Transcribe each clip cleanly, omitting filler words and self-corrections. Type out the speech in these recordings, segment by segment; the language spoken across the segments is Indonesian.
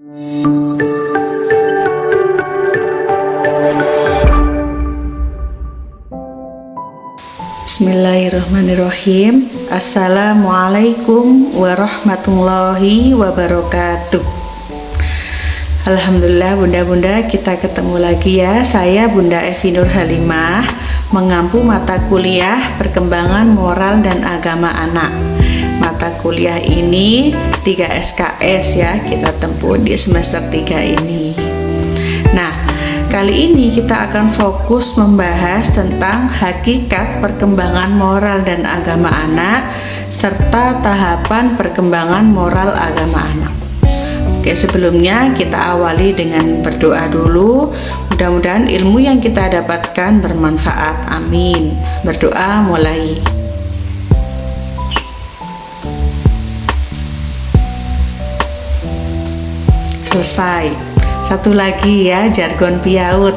Bismillahirrahmanirrahim. Assalamualaikum warahmatullahi wabarakatuh. Alhamdulillah bunda-bunda, kita ketemu lagi ya. Saya Bunda Evi Nur Halimah, mengampu mata kuliah perkembangan moral dan agama anak. Mata kuliah ini 3 SKS ya, kita tempuh di semester 3 ini. Nah, kali ini kita akan fokus membahas tentang hakikat perkembangan moral dan agama anak serta tahapan perkembangan moral agama anak. Oke, sebelumnya kita awali dengan berdoa dulu. Mudah-mudahan ilmu yang kita dapatkan bermanfaat. Amin. Berdoa mulai. Selesai. Satu lagi ya, jargon piaut.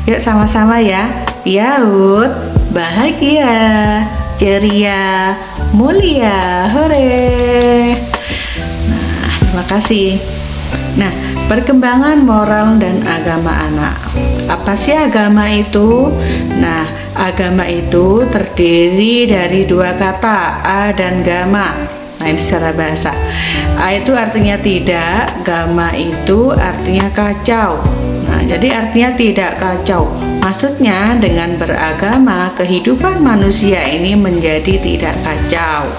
Yuk sama-sama ya. Piaut, bahagia, ceria, mulia. Hore. Nah, terima kasih. Nah, perkembangan moral dan agama anak. Apa sih agama itu? Nah, agama itu terdiri dari 2 kata, a dan gama. Nah, ini secara bahasa. A itu artinya tidak, gama itu artinya kacau. Nah, jadi artinya tidak kacau. Maksudnya dengan beragama, kehidupan manusia ini menjadi tidak kacau.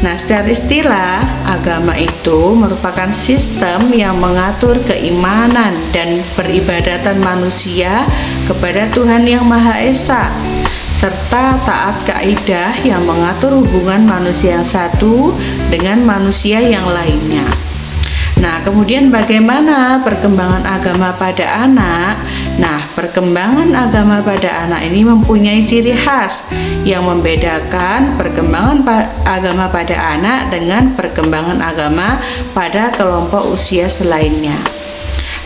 Nah, secara istilah, agama itu merupakan sistem yang mengatur keimanan dan peribadatan manusia kepada Tuhan Yang Maha Esa, serta taat kaidah yang mengatur hubungan manusia yang satu dengan manusia yang lainnya. Nah, kemudian bagaimana perkembangan agama pada anak? Nah, perkembangan agama pada anak ini mempunyai ciri khas yang membedakan perkembangan agama pada anak dengan perkembangan agama pada kelompok usia selainnya.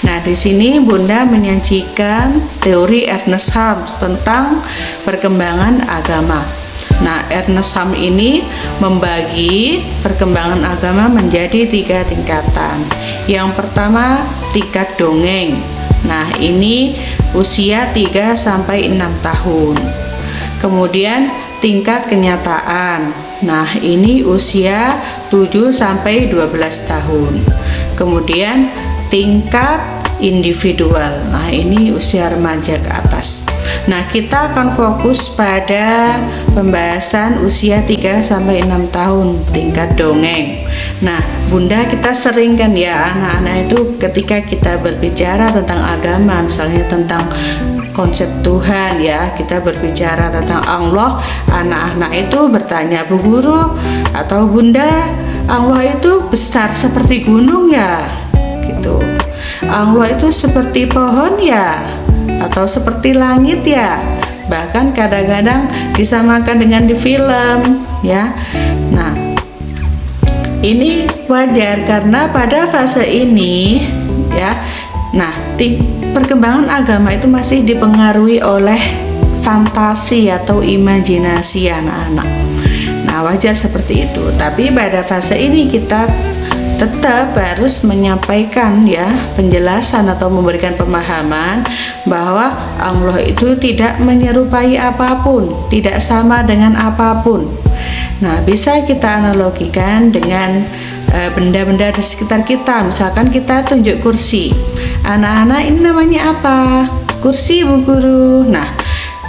Nah, di sini Bunda menyajikan teori Ernest Hams tentang perkembangan agama. Nah, Ernest Hams ini membagi perkembangan agama menjadi 3 tingkatan. Yang pertama, tingkat dongeng. Nah, ini usia 3 sampai 6 tahun. Kemudian tingkat kenyataan. Nah, ini usia 7 sampai 12 tahun. Kemudian tingkat individual. Nah, ini usia remaja ke atas. Nah, kita akan fokus pada pembahasan usia 3 sampai 6 tahun, tingkat dongeng. Nah, Bunda, kita sering kan ya, anak-anak itu ketika kita berbicara tentang agama, misalnya tentang konsep Tuhan ya, kita berbicara tentang Allah, anak-anak itu bertanya, "Bu Guru atau Bunda, Allah itu besar seperti gunung ya?" Gitu. Allah itu seperti pohon ya, atau seperti langit ya, bahkan kadang-kadang disamakan dengan di film ya. Nah, ini wajar karena pada fase ini ya, nah perkembangan agama itu masih dipengaruhi oleh fantasi atau imajinasi anak-anak. Nah, wajar seperti itu, tapi pada fase ini kita tetap harus menyampaikan ya penjelasan atau memberikan pemahaman bahwa Allah itu tidak menyerupai apapun, tidak sama dengan apapun. Nah, bisa kita analogikan dengan benda-benda di sekitar kita. Misalkan kita tunjuk kursi, anak-anak ini namanya apa? Kursi, Bu Guru. Nah,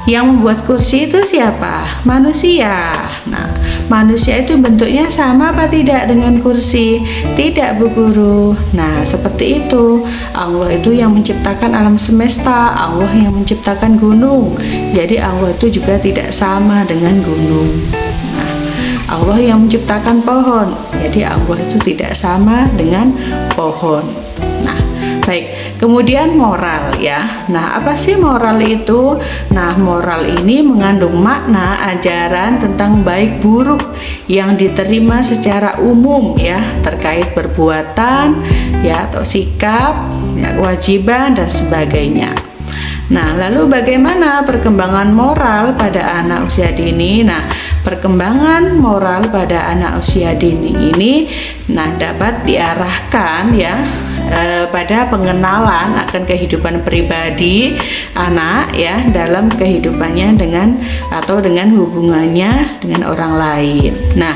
yang membuat kursi itu siapa? Manusia. Nah, manusia itu bentuknya sama apa tidak dengan kursi? Tidak, Bu Guru. Nah, seperti itu. Allah itu yang menciptakan alam semesta, Allah yang menciptakan gunung. Jadi Allah itu juga tidak sama dengan gunung. Nah, Allah yang menciptakan pohon. Jadi Allah itu tidak sama dengan pohon. Nah, baik. Kemudian moral ya. Nah, apa sih moral itu? Nah, moral ini mengandung makna ajaran tentang baik buruk yang diterima secara umum ya, terkait perbuatan ya atau sikap, ya, kewajiban dan sebagainya. Nah, lalu bagaimana perkembangan moral pada anak usia dini? Nah, perkembangan moral pada anak usia dini ini dapat diarahkan ya pada pengenalan akan kehidupan pribadi anak ya, dalam kehidupannya dengan hubungannya dengan orang lain. Nah,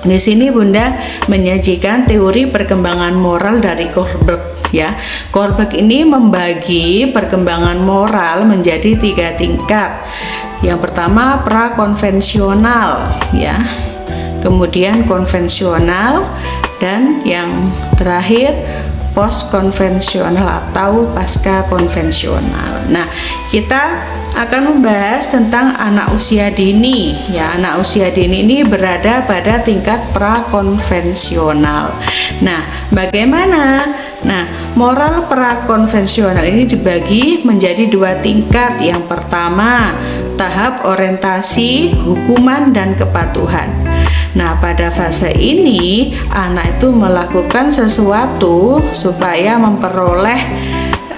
di sini Bunda menyajikan teori perkembangan moral dari Kohlberg ya. Kohlberg ini membagi perkembangan moral menjadi 3 tingkat. Yang pertama prakonvensional ya, kemudian konvensional, dan yang terakhir post konvensional atau pasca konvensional. Nah, kita akan membahas tentang anak usia dini ya. Anak usia dini ini berada pada tingkat prakonvensional. Nah, bagaimana? Nah, moral prakonvensional ini dibagi menjadi 2 tingkat. Yang pertama, tahap orientasi hukuman dan kepatuhan. Nah, pada fase ini anak itu melakukan sesuatu supaya memperoleh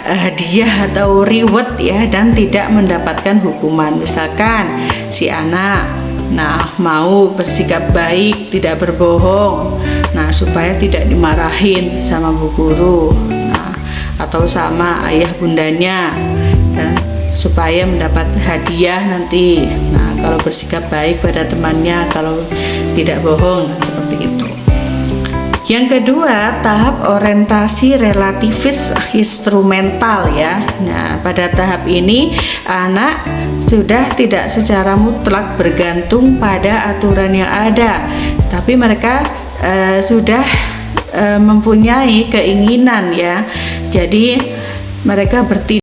hadiah atau reward ya, dan tidak mendapatkan hukuman. Misalkan si anak mau bersikap baik, tidak berbohong, supaya tidak dimarahin sama bu guru, atau sama ayah bundanya, dan supaya mendapat hadiah nanti. Kalau bersikap baik pada temannya, kalau tidak bohong, seperti itu. Yang kedua, tahap orientasi relativis instrumental ya. Nah, pada tahap ini anak sudah tidak secara mutlak bergantung pada aturan yang ada, tapi mereka sudah mempunyai keinginan ya. Jadi mereka bertindak